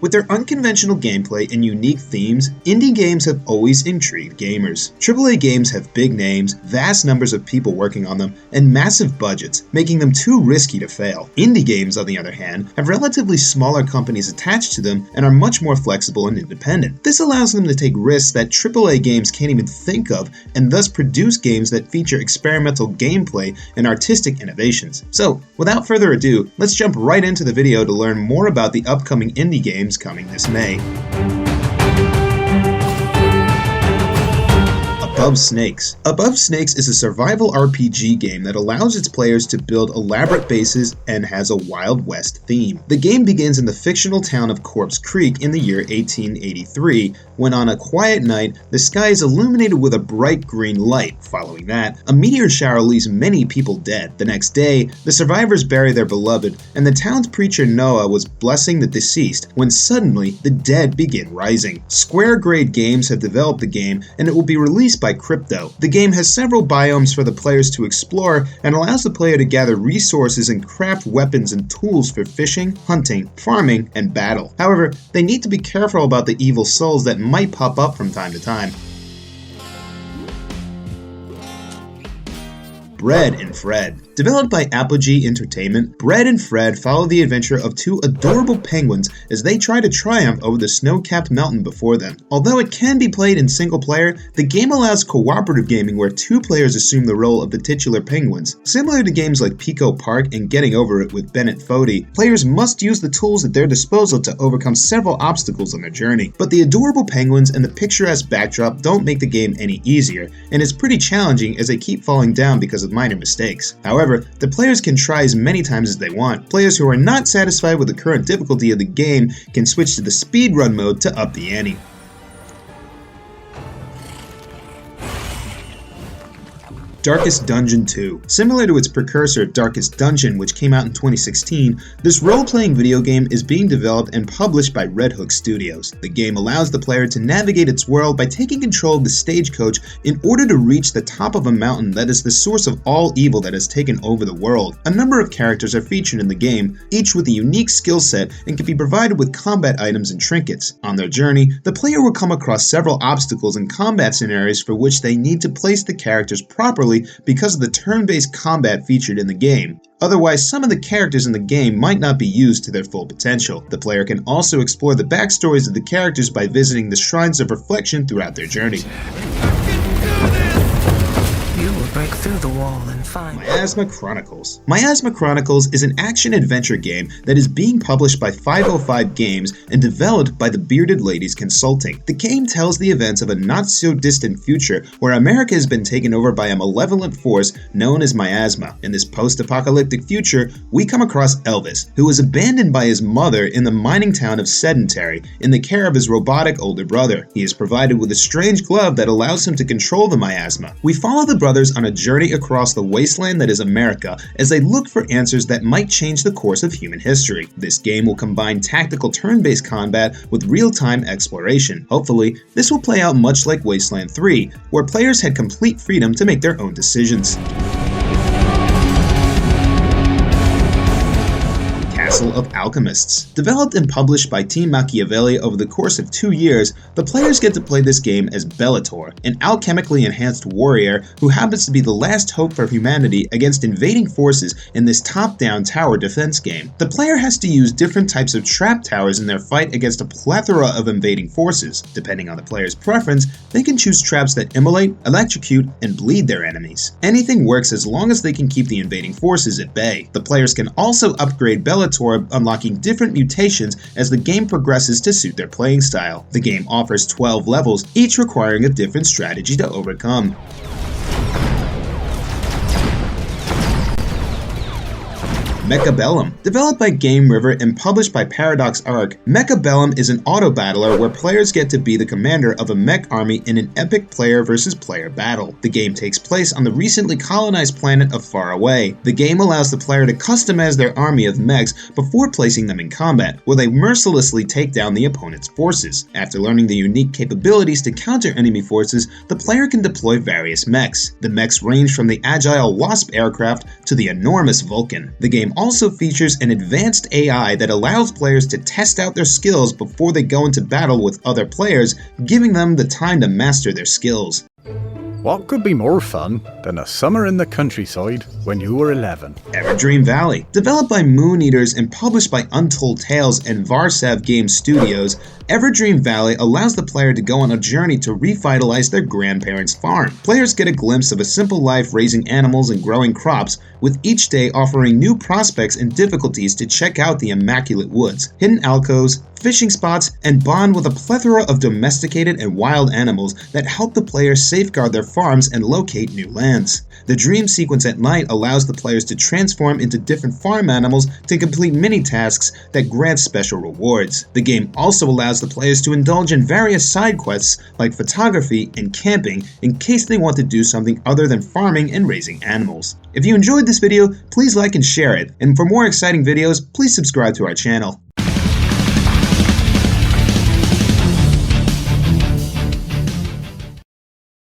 With their unconventional gameplay and unique themes, indie games have always intrigued gamers. AAA games have big names, vast numbers of people working on them, and massive budgets, making them too risky to fail. Indie games, on the other hand, have relatively smaller companies attached to them and are much more flexible and independent. This allows them to take risks that AAA games can't even think of, and thus produce games that feature experimental gameplay and artistic innovations. So, without further ado, let's jump right into the video to learn more about the upcoming indie games coming this May. Above Snakes. Above Snakes is a survival RPG game that allows its players to build elaborate bases and has a Wild West theme. The game begins in the fictional town of Corpse Creek in the year 1883, when on a quiet night, the sky is illuminated with a bright green light. Following that, a meteor shower leaves many people dead. The next day, the survivors bury their beloved, and the town's preacher Noah was blessing the deceased, when suddenly, the dead begin rising. Square Grade Games have developed the game, and it will be released by Crypto. The game has several biomes for the players to explore and allows the player to gather resources and craft weapons and tools for fishing, hunting, farming, and battle. However, they need to be careful about the evil souls that might pop up from time to time. Bread and Fred. Developed by Apogee Entertainment, Bread and Fred follow the adventure of two adorable penguins as they try to triumph over the snow-capped mountain before them. Although it can be played in single player, the game allows cooperative gaming where two players assume the role of the titular penguins. Similar to games like Pico Park and Getting Over It with Bennett Foddy, players must use the tools at their disposal to overcome several obstacles on their journey. But the adorable penguins and the picturesque backdrop don't make the game any easier, and it's pretty challenging as they keep falling down because of minor mistakes. However, the players can try as many times as they want. Players who are not satisfied with the current difficulty of the game can switch to the speedrun mode to up the ante. Darkest Dungeon 2. Similar to its precursor, Darkest Dungeon, which came out in 2016, this role-playing video game is being developed and published by Red Hook Studios. The game allows the player to navigate its world by taking control of the stagecoach in order to reach the top of a mountain that is the source of all evil that has taken over the world. A number of characters are featured in the game, each with a unique skill set and can be provided with combat items and trinkets. On their journey, the player will come across several obstacles and combat scenarios for which they need to place the characters properly because of the turn-based combat featured in the game. Otherwise, some of the characters in the game might not be used to their full potential. The player can also explore the backstories of the characters by visiting the shrines of reflection throughout their journey. You will break through the wall and find Asthma Chronicles. Asthma Chronicles is an action-adventure game that is being published by 505 Games and developed by the Bearded Ladies Consulting. The game tells the events of a not-so-distant future where America has been taken over by a malevolent force known as miasma. In this post-apocalyptic future, we come across Elvis, who was abandoned by his mother in the mining town of Sedentary in the care of his robotic older brother. He is provided with a strange glove that allows him to control the miasma. We follow the brothers on a journey across the wasteland that is America as they look for answers that might change the course of human history. This game will combine tactical turn-based combat with real-time exploration. Hopefully, this will play out much like Wasteland 3, where players had complete freedom to make their own decisions. Castle of Alchemists. Developed and published by Team Machiavelli over the course of 2 years, the players get to play this game as Bellator, an alchemically enhanced warrior who happens to be the last hope for humanity against invading forces in this top-down tower defense game. The player has to use different types of trap towers in their fight against a plethora of invading forces. Depending on the player's preference, they can choose traps that immolate, electrocute, and bleed their enemies. Anything works as long as they can keep the invading forces at bay. The players can also upgrade Bellator, unlocking different mutations as the game progresses to suit their playing style. The game offers 12 levels, each requiring a different strategy to overcome. Macabellum. Developed by Game River and published by Paradox Arc, Macabellum is an auto-battler where players get to be the commander of a mech army in an epic player versus player battle. The game takes place on the recently colonized planet of Far Away. The game allows the player to customize their army of mechs before placing them in combat, where they mercilessly take down the opponent's forces. After learning the unique capabilities to counter enemy forces, the player can deploy various mechs. The mechs range from the agile Wasp aircraft to the enormous Vulcan. The game also features an advanced AI that allows players to test out their skills before they go into battle with other players, giving them the time to master their skills. What could be more fun than a summer in the countryside when you were 11? Everdream Valley. Developed by Moon Eaters and published by Untold Tales and Varsav Game Studios, Everdream Valley allows the player to go on a journey to revitalize their grandparents' farm. Players get a glimpse of a simple life raising animals and growing crops, with each day offering new prospects and difficulties to check out the immaculate woods, hidden alcoves, fishing spots, and bond with a plethora of domesticated and wild animals that help the player safeguard their farms and locate new lands. The dream sequence at night allows the players to transform into different farm animals to complete mini-tasks that grant special rewards. The game also allows the players to indulge in various side quests like photography and camping in case they want to do something other than farming and raising animals. If you enjoyed this video, please like and share it, and for more exciting videos, please subscribe to our channel.